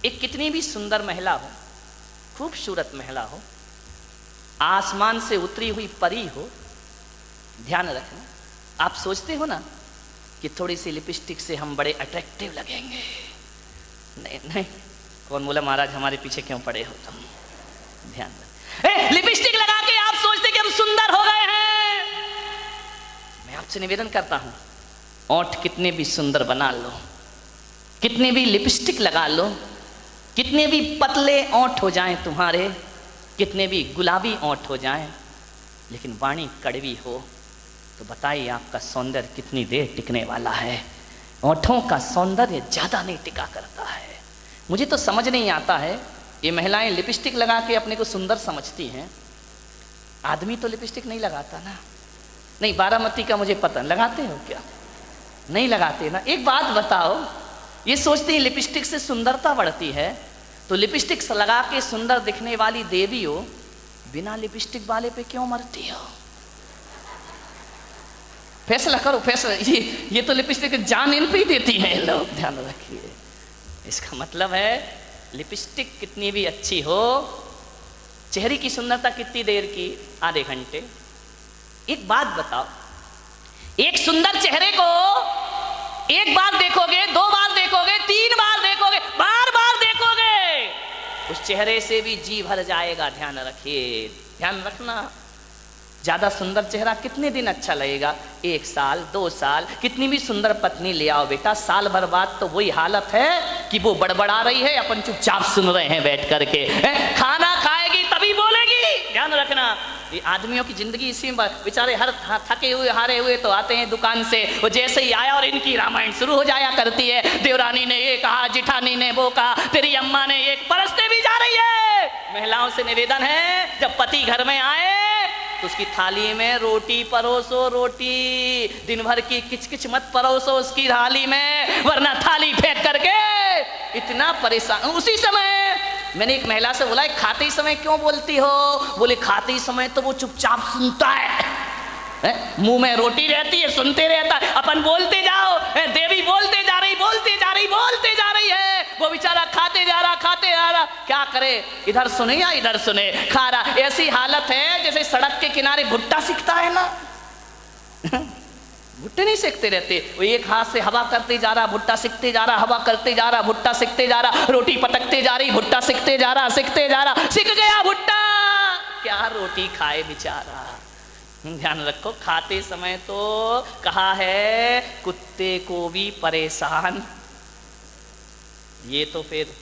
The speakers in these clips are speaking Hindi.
एक कितनी भी सुंदर महिला हो, खूबसूरत महिला हो, आसमान से उतरी हुई परी हो, ध्यान रखना, आप सोचते हो ना कि थोड़ी सी लिपस्टिक से हम बड़े अट्रैक्टिव लगेंगे। नहीं नहीं, कौन बोला महाराज हमारे पीछे क्यों पड़े हो तुम? ध्यान रख, लिपस्टिक लगा के आप सोचते कि हम सुंदर हो गए हैं। मैं आपसे निवेदन करता हूं, ओंठ कितने भी सुंदर बना लो, कितने भी लिपस्टिक लगा लो, कितने भी पतले ओंठ हो जाएं तुम्हारे, कितने भी गुलाबी ओंठ हो जाएं, लेकिन वाणी कड़वी हो तो बताइए आपका सौंदर्य कितनी देर टिकने वाला है? ओंठों का सौंदर्य ज़्यादा नहीं टिका करता है। मुझे तो समझ नहीं आता है, ये महिलाएं लिपस्टिक लगा के अपने को सुंदर समझती हैं, आदमी तो लिपस्टिक नहीं लगाता ना। नहीं, बारामती का मुझे पता, लगाते हो क्या? नहीं लगाते ना। एक बात बताओ, ये सोचते हैं लिपस्टिक से सुंदरता बढ़ती है, तो लिपस्टिक लगा के सुंदर दिखने वाली देवी हो, बिना लिपस्टिक वाले पे क्यों मरती हो? फैसला करो, फैसला। ये तो लिपस्टिक जान इन पे ही देती है लोग, ध्यान रखिए। इसका मतलब है लिपस्टिक कितनी भी अच्छी हो, चेहरे की सुंदरता कितनी देर की? आधे घंटे। एक बात बताओ, एक सुंदर चेहरे को एक बार देखोगे, दो बार देखोगे, तीन बार देखोगे, बार बार देखोगे, उस चेहरे से भी जी भर जाएगा। ध्यान रखिए, ध्यान रखना। ज्यादा सुंदर चेहरा कितने दिन अच्छा लगेगा? 1 साल, 2 साल। कितनी भी सुंदर पत्नी ले आओ बेटा, साल भर बाद तो वही हालत है कि वो बड़बड़ा रही है, अपन चुपचाप सुन रहे हैं बैठ करके। खाना खाएगी तभी बोलेगी। ध्यान रखना, ये आदमियों की जिंदगी इसी में, बेचारे हर थके हुए हारे हुए तो आते हैं दुकान से, वो जैसे ही आया और इनकी रामायण शुरू हो जाया करती है। देवरानी ने ये कहा, जिठानी ने वो कहा, तेरी अम्मा ने एक, परसते भी जा रही है। महिलाओं से निवेदन है, जब पति घर में आए तो उसकी थाली में रोटी परोसो, रोटी। दिन भर की किचकिच मत परोसो उसकी थाली में, वरना थाली फेंक करके इतना परेशान। उसी समय मैंने एक महिला से बोला, खाते समय क्यों बोलती हो? बोले खाते समय तो वो चुपचाप सुनता है, मुंह में रोटी रहती है, सुनते रहता है, अपन बोलते जाओ, देवी बोलते जा रही, बोलते जा रही, बोलते जा रही है, वो बेचारा खाते जा रहा, खाते जा रहा। क्या करे, इधर सुने या इधर सुने, खा रहा। ऐसी हालत है जैसे सड़क के किनारे भुट्टा सिकता है ना, भुट्टे नहीं सेकते रहते, वो एक हाथ से हवा करते जा रहा, भुट्टा सिकते जा रहा, हवा करते जा रहा, भुट्टा सिकते जा रहा, रोटी पटकते जा रही, भुट्टा सिकते जा रहा, सिकते जा रहा, सिक गया भुट्टा, क्या रोटी खाए बेचारा। ध्यान रखो, खाते समय तो कहा है कुत्ते को भी परेशान, ये तो फिर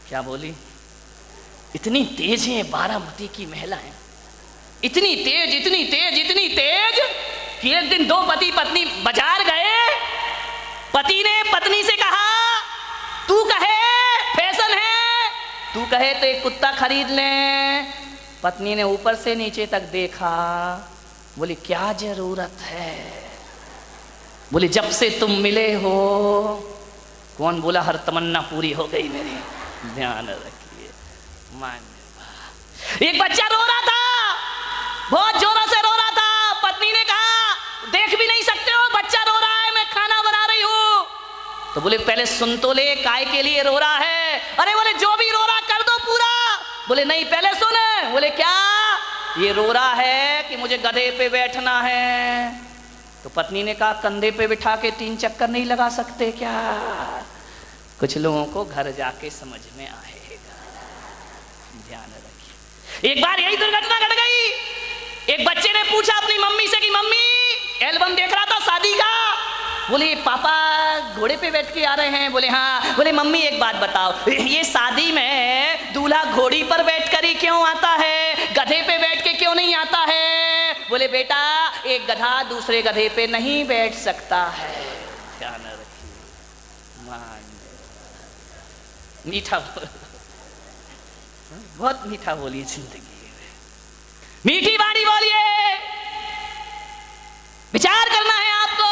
क्या बोली, इतनी तेज है बारामती की महिलाएं, इतनी तेज, इतनी तेज, इतनी तेज कि एक दिन 2 पति पत्नी बाजार गए, पति ने पत्नी से कहा, तू कहे फैशन है, तू कहे तो एक कुत्ता खरीद ले। पत्नी ने ऊपर से नीचे तक देखा, बोली क्या जरूरत है? बोली जब से तुम मिले हो। कौन बोला हर तमन्ना पूरी हो गई मेरी? ध्यान रखिए, मान। एक बच्चा रो रहा था, बहुत जोरों से रो रहा था। पत्नी ने कहा देख भी नहीं सकते हो, बच्चा रो रहा है, मैं खाना बना रही हूं। तो बोले पहले सुन तो ले, काय के लिए रो रहा है? अरे बोले जो भी रो रहा कर दो पूरा। बोले नहीं पहले सुन। बोले क्या? ये रो रहा है कि मुझे गधे पे बैठना है। तो पत्नी ने कहा कंधे पे बिठा के 3 चक्कर नहीं लगा सकते क्या? कुछ लोगों को घर जाके समझ में आएगा, ध्यान रखिए। एक बार यही दुर्घटना घट गई। एक बच्चे ने पूछा अपनी मम्मी से कि मम्मी एल्बम देख रहा था शादी का। बोले पापा घोड़े पे बैठ के आ रहे हैं। बोले हाँ। बोले मम्मी एक बात बताओ, ये शादी में दूल्हा घोड़ी पर बैठ कर ही क्यों आता है, गधे पे बैठ के क्यों नहीं आता है? बोले बेटा एक गधा दूसरे गधे पे नहीं बैठ सकता है। ध्यान रखिए, मान मीठा बहुत मीठा बोलिए जिंदगी में, मीठी वाणी बोलिए, विचार करना है आपको,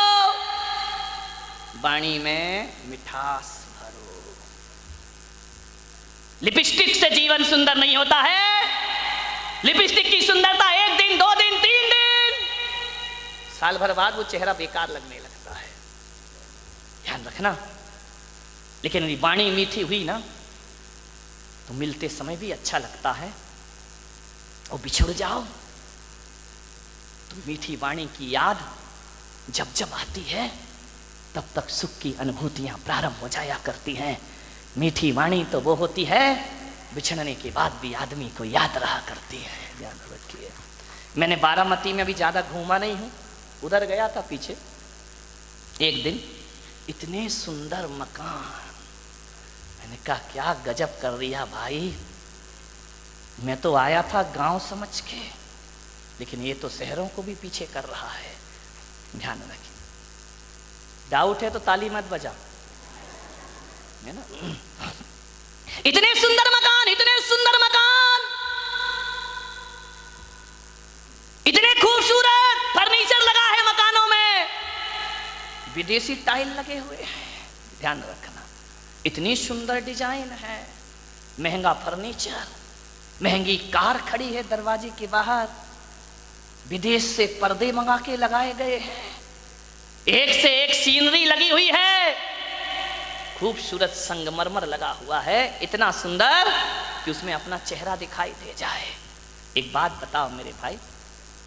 वाणी में मिठास भरो। लिपस्टिक से जीवन सुंदर नहीं होता है। लिपस्टिक की सुंदरता 1 दिन, 2 दिन, 3 दिन, साल भर बाद वो चेहरा बेकार लगने लगता है। ध्यान रखना, लेकिन यदि वाणी मीठी हुई ना तो मिलते समय भी अच्छा लगता है, और बिछुड़ जाओ तो मीठी वाणी की याद जब जब आती है तब तक सुख की अनुभूतियां प्रारंभ हो जाया करती हैं। मीठी वाणी तो वो होती है बिछड़ने के बाद भी आदमी को याद रहा करती है। ध्यान रखिए। मैंने बारामती में भी ज़्यादा घूमा नहीं हूँ, उधर गया था पीछे एक दिन, इतने सुंदर मकान, मैंने कहा क्या गजब कर दिया भाई, मैं तो आया था गांव समझ के, लेकिन ये तो शहरों को भी पीछे कर रहा है। ध्यान रखिए। डाउट है तो ताली मत बजा, है ना। इतने सुंदर मकान, इतने सुंदर मकान, इतने खूबसूरत फर्नीचर लगा है मकानों में, विदेशी टाइल लगे हुए हैं। ध्यान रखना, इतनी सुंदर डिजाइन है, महंगा फर्नीचर, महंगी कार खड़ी है दरवाजे के बाहर, विदेश से पर्दे मंगा के लगाए गए हैं, एक से एक सीनरी लगी हुई है, खूबसूरत संगमरमर लगा हुआ है, इतना सुंदर कि उसमें अपना चेहरा दिखाई दे जाए। एक बात बताओ मेरे भाई,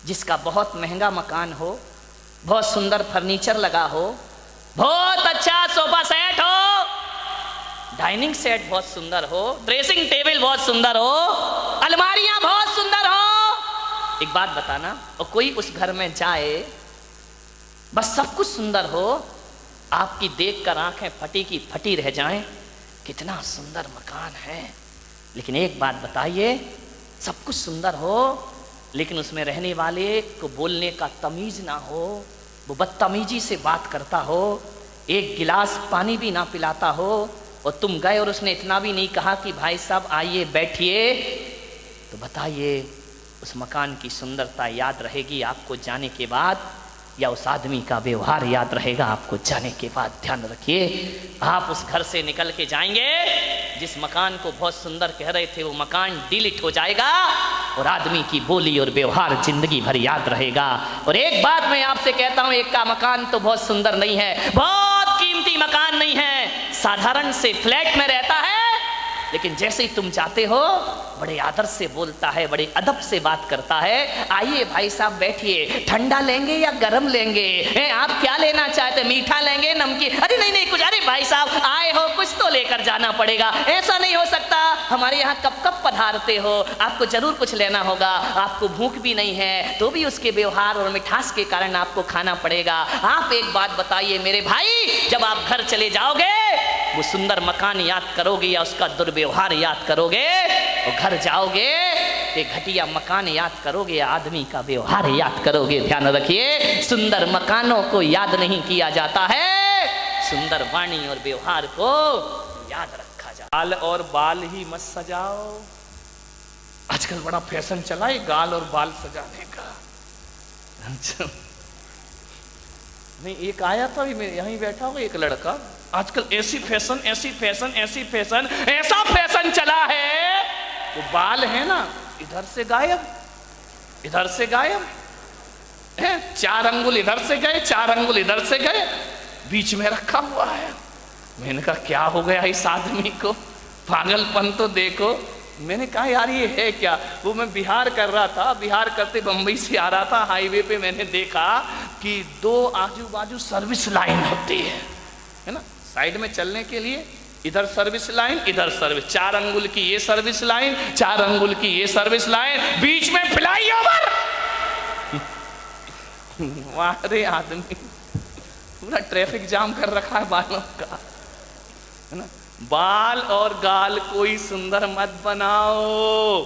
जिसका बहुत महंगा मकान हो, बहुत सुंदर फर्नीचर लगा हो, बहुत अच्छा सोफा सेट हो, डाइनिंग सेट बहुत सुंदर हो, ड्रेसिंग टेबल बहुत सुंदर हो, अलमारियां बहुत सुंदर हो, एक बात बताना, और कोई उस घर में जाए, बस सब कुछ सुंदर हो, आपकी देखकर आंखें फटी की फटी रह जाएं, कितना सुंदर मकान है, लेकिन एक बात बताइए, सब कुछ सुंदर हो लेकिन उसमें रहने वाले को बोलने का तमीज ना हो, वो बदतमीजी से बात करता हो, एक गिलास पानी भी ना पिलाता हो, और तुम गए और उसने इतना भी नहीं कहा कि भाई साहब आइए बैठिए, तो बताइए उस मकान की सुंदरता याद रहेगी आपको जाने के बाद, या उस आदमी का व्यवहार याद रहेगा आपको जाने के बाद। ध्यान रखिए, आप उस घर से निकल के जाएंगे, जिस मकान को बहुत सुंदर कह रहे थे वो मकान डिलीट हो जाएगा, और आदमी की बोली और व्यवहार जिंदगी भर याद रहेगा। और एक बात मैं आपसे कहता हूं, एक का मकान तो बहुत सुंदर नहीं है, बहुत कीमती मकान नहीं है, साधारण से फ्लैट में रहता है, लेकिन जैसे ही तुम जाते हो बड़े आदर से बोलता है, बड़े अदब से बात करता है, आइए भाई साहब बैठिए, ठंडा लेंगे या गरम लेंगे, आप क्या लेना चाहते, मीठा लेंगे नमकीन, अरे नहीं नहीं कुछ, अरे भाई साहब आए हो कुछ तो लेकर जाना पड़ेगा, ऐसा नहीं हो सकता, हमारे यहाँ कब कब पधारते हो, आपको जरूर कुछ लेना होगा, आपको भूख भी नहीं है तो भी उसके व्यवहार और मिठास के कारण आपको खाना पड़ेगा। आप एक बात बताइए मेरे भाई, जब आप घर चले जाओगे वो सुंदर मकान याद करोगे या उसका दुर्व्यवहार याद करोगे, और घर जाओगे ये घटिया मकान याद करोगे या आदमी का व्यवहार याद करोगे। ध्यान रखिए, सुंदर मकानों को याद नहीं किया जाता है, सुंदर वाणी और व्यवहार को याद रखा जाता है। गाल और बाल ही मत सजाओ, आजकल बड़ा फैशन चला है गाल और बाल सजाने का। अच्छा नहीं, एक आया था यहीं बैठा हुआ एक लड़का, आजकल ऐसी फैशन ऐसी फैशन ऐसी फैशन, ऐसा फैशन चला है, वो बाल है ना इधर से गायब, इधर से गायब है, 4 अंगुल इधर से गए 4 अंगुल इधर से गए, बीच में रखा हुआ है। मैंने कहा क्या हो गया इस आदमी को, पागलपन तो देखो। मैंने कहा यार ये है क्या, वो मैं बिहार कर रहा था, बिहार करते बम्बई से आ रहा था, हाईवे पे मैंने देखा कि 2 आजू बाजू सर्विस लाइन होती है ना, साइड में चलने के लिए, इधर सर्विस लाइन इधर सर्विस, 4 अंगुल की ये सर्विस लाइन 4 अंगुल की ये सर्विस लाइन, बीच में फ्लाईओवर। वाह आदमी पूरा ट्रैफिक जाम कर रखा है बालों का, है ना। बाल और गाल कोई सुंदर मत बनाओ,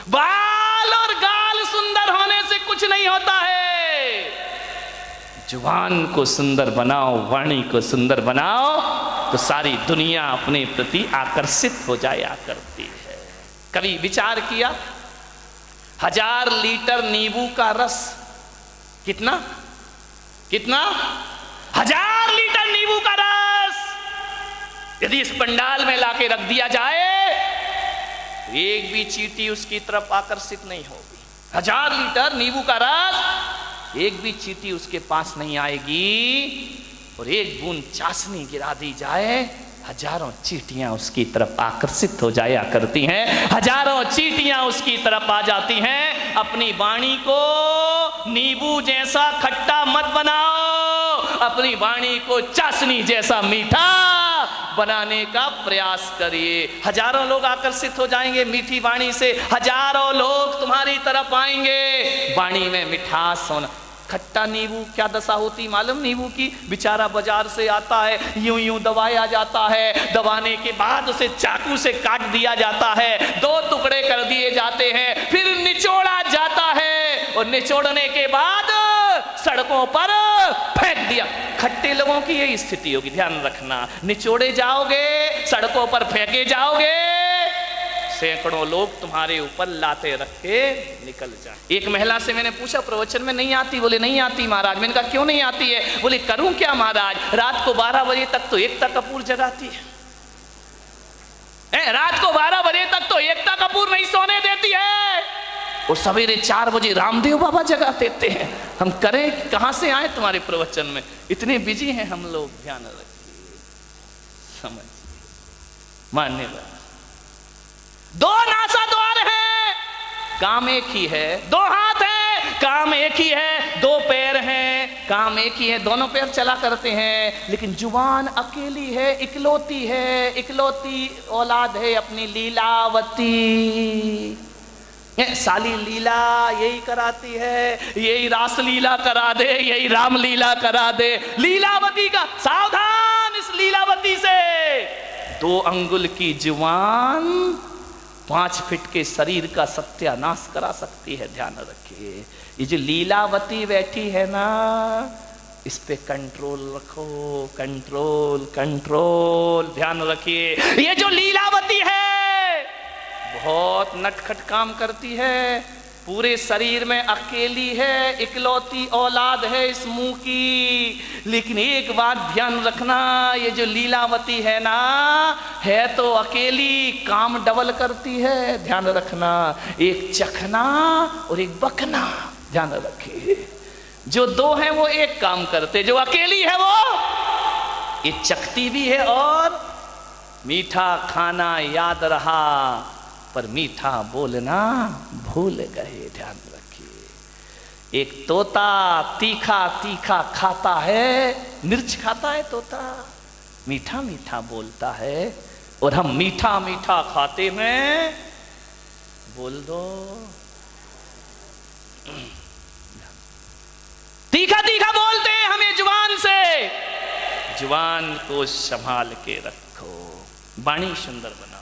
बाल और गाल सुंदर होने से कुछ नहीं होता है, जुबान को सुंदर बनाओ, वाणी को सुंदर बनाओ, तो सारी दुनिया अपने प्रति आकर्षित हो जाया करती है। कभी विचार किया, 1000 लीटर नींबू का रस, कितना कितना 1000 लीटर नींबू का रस यदि इस पंडाल में लाके रख दिया जाए तो एक भी चींटी उसकी तरफ आकर्षित नहीं होगी। 1000 लीटर नींबू का रस, एक भी चींटी उसके पास नहीं आएगी, और एक बूंद चाशनी गिरा दी जाए, हजारों चींटियां उसकी तरफ आकर्षित हो जाया करती हैं, हजारों चींटियां उसकी तरफ आ जाती हैं। अपनी वाणी को नींबू जैसा खट्टा मत बनाओ, अपनी वाणी को चाशनी जैसा मीठा बनाने का प्रयास करिए। हजारों लोग आकर्षित हो जाएंगे मीठी वाणी से, हजारों लोग तुम्हारी तरफ आएंगे। वाणी में मिठास होना। खट्टा नींबू क्या दशा होती मालूम? नींबू की बेचारा बाजार से आता है, यूं यूं दबाया जाता है, दबाने के बाद उसे चाकू से काट दिया जाता है, 2 टुकड़े कर दिए जाते हैं, फिर निचोड़ा जाता है और निचोड़ने के बाद सड़कों पर फेंक दिया। खट्टे लोगों की यही स्थिति होगी, ध्यान रखना। निचोड़े जाओगे, सड़कों पर फेंके जाओगे, सैकड़ों लोग तुम्हारे ऊपर लाते रख के निकल जाए। एक महिला से मैंने पूछा, प्रवचन में नहीं आती? बोले नहीं आती महाराज। मैंने कहा क्यों नहीं आती है? बोले करूं क्या महाराज, रात को 12 बजे तक तो एकता कपूर जगाती है, रात को 12 बजे तक तो एकता कपूर नहीं सोने देती है, और सवेरे 4 बजे रामदेव बाबा जगा देते हैं। हम करें, कहां से आए तुम्हारे प्रवचन में? इतने बिजी हैं हम लोग। ध्यान रखिए, समझिए, मानने वाले। 2 नासा द्वार है, काम एक ही है। 2 हाथ है, काम एक ही है। 2 पैर हैं, काम एक ही है, दोनों पैर चला करते हैं। लेकिन जुबान अकेली है, इकलौती है, इकलौती औलाद है अपनी लीलावती। साली लीला यही कराती है, यही रास लीला करा दे, यही राम लीला करा दे। लीलावती का सावधान, इस लीलावती से। 2 अंगुल की जुबान 5 फीट के शरीर का सत्यानाश करा सकती है। ध्यान रखिए, ये जो लीलावती बैठी है ना, इस पे कंट्रोल रखो, कंट्रोल कंट्रोल। ध्यान रखिए, ये जो लीलावती है बहुत नटखट काम करती है, पूरे शरीर में अकेली है, इकलौती औलाद है इस मुंह की। लेकिन एक बात ध्यान रखना, ये जो लीलावती है ना, है तो अकेली, काम डबल करती है। ध्यान रखना, एक चखना और एक बकना। ध्यान रखिए, जो 2 हैं वो एक काम करते, जो अकेली है वो ये चखती भी है और मीठा खाना याद रहा पर मीठा बोलना भूल गए। ध्यान रखिए, एक तोता तीखा तीखा खाता है, मिर्च खाता है तोता, मीठा मीठा बोलता है, और हम मीठा मीठा खाते हैं। बोल दो, तीखा तीखा बोलते हैं हमें जुबान से। जुबान को संभाल के रखो, वाणी सुंदर बनाओ।